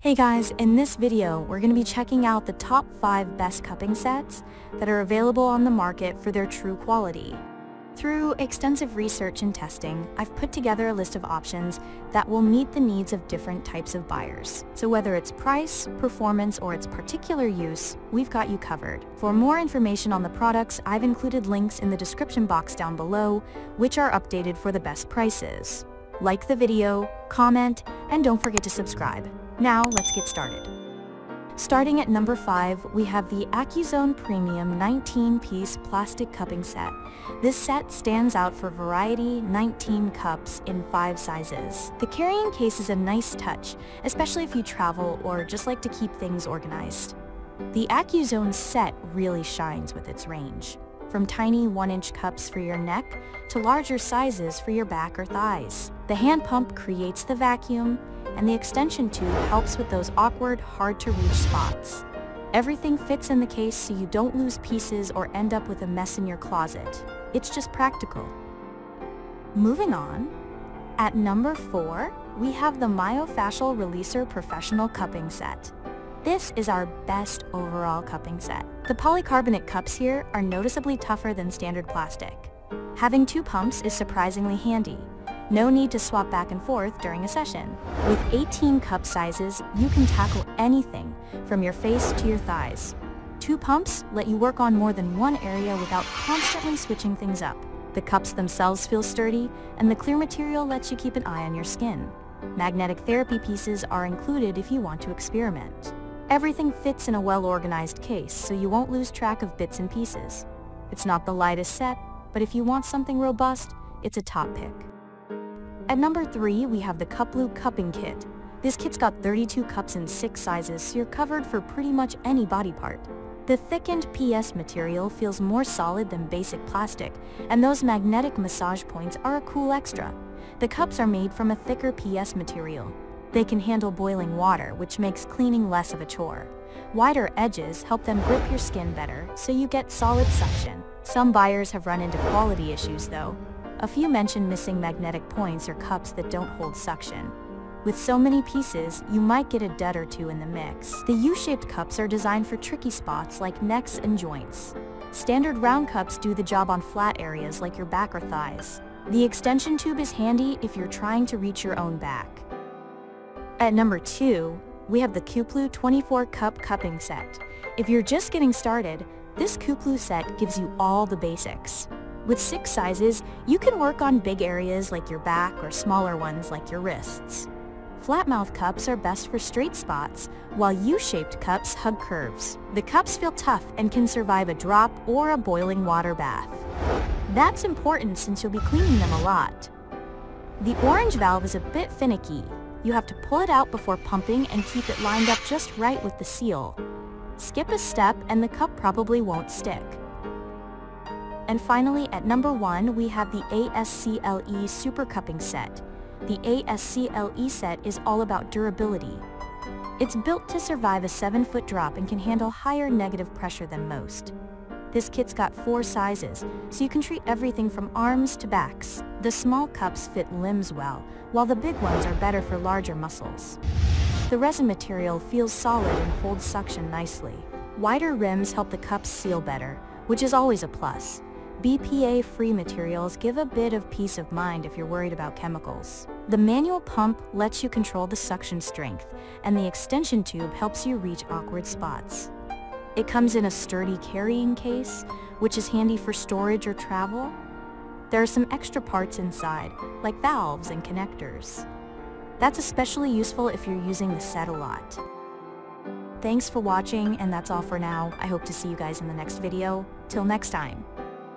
Hey guys, in this video, we're going to be checking out the top 5 best cupping sets that are available on the market for their true quality. Through extensive research and testing, I've put together a list of options that will meet the needs of different types of buyers. So whether it's price, performance, or its particular use, we've got you covered. For more information on the products, I've included links in the description box down below, which are updated for the best prices. Like the video, comment, and don't forget to subscribe. Now, let's get started. Starting at number 5, we have the AccuZone Premium 19-piece plastic cupping set. This set stands out for variety, 19 cups in 5 sizes. The carrying case is a nice touch, especially if you travel or just like to keep things organized. The AccuZone set really shines with its range, from tiny 1-inch cups for your neck to larger sizes for your back or thighs. The hand pump creates the vacuum, and the extension tube helps with those awkward, hard-to-reach spots. Everything fits in the case so you don't lose pieces or end up with a mess in your closet. It's just practical. Moving on, at number 4, we have the Myofascial Releaser Professional Cupping Set. This is our best overall cupping set. The polycarbonate cups here are noticeably tougher than standard plastic. Having 2 pumps is surprisingly handy. No need to swap back and forth during a session. With 18 cup sizes, you can tackle anything from your face to your thighs. 2 pumps let you work on more than one area without constantly switching things up. The cups themselves feel sturdy, and the clear material lets you keep an eye on your skin. Magnetic therapy pieces are included if you want to experiment. Everything fits in a well-organized case, so you won't lose track of bits and pieces. It's not the lightest set, but if you want something robust, it's a top pick. At number 3, we have the Cupluw Cupping Kit. This kit's got 32 cups in 6 sizes, so you're covered for pretty much any body part. The thickened PS material feels more solid than basic plastic, and those magnetic massage points are a cool extra. The cups are made from a thicker PS material. They can handle boiling water, which makes cleaning less of a chore. Wider edges help them grip your skin better, so you get solid suction. Some buyers have run into quality issues though. A few mention missing magnetic points or cups that don't hold suction. With so many pieces, you might get a dud or two in the mix. The U-shaped cups are designed for tricky spots like necks and joints. Standard round cups do the job on flat areas like your back or thighs. The extension tube is handy if you're trying to reach your own back. At number 2, we have the Cupluw 24-cup cupping set. If you're just getting started, this Cupluw set gives you all the basics. With 6 sizes, you can work on big areas like your back or smaller ones like your wrists. Flat-mouth cups are best for straight spots, while U-shaped cups hug curves. The cups feel tough and can survive a drop or a boiling water bath. That's important since you'll be cleaning them a lot. The orange valve is a bit finicky. You have to pull it out before pumping and keep it lined up just right with the seal. Skip a step and the cup probably won't stick. And finally, at number 1, we have the ASCLE Super Cupping Set. The ASCLE set is all about durability. It's built to survive a 7-foot drop and can handle higher negative pressure than most. This kit's got 4 sizes, so you can treat everything from arms to backs. The small cups fit limbs well, while the big ones are better for larger muscles. The resin material feels solid and holds suction nicely. Wider rims help the cups seal better, which is always a plus. BPA-free materials give a bit of peace of mind if you're worried about chemicals. The manual pump lets you control the suction strength, and the extension tube helps you reach awkward spots. It comes in a sturdy carrying case, which is handy for storage or travel. There are some extra parts inside, like valves and connectors. That's especially useful if you're using the set a lot. Thanks for watching, and that's all for now. I hope to see you guys in the next video. Till next time.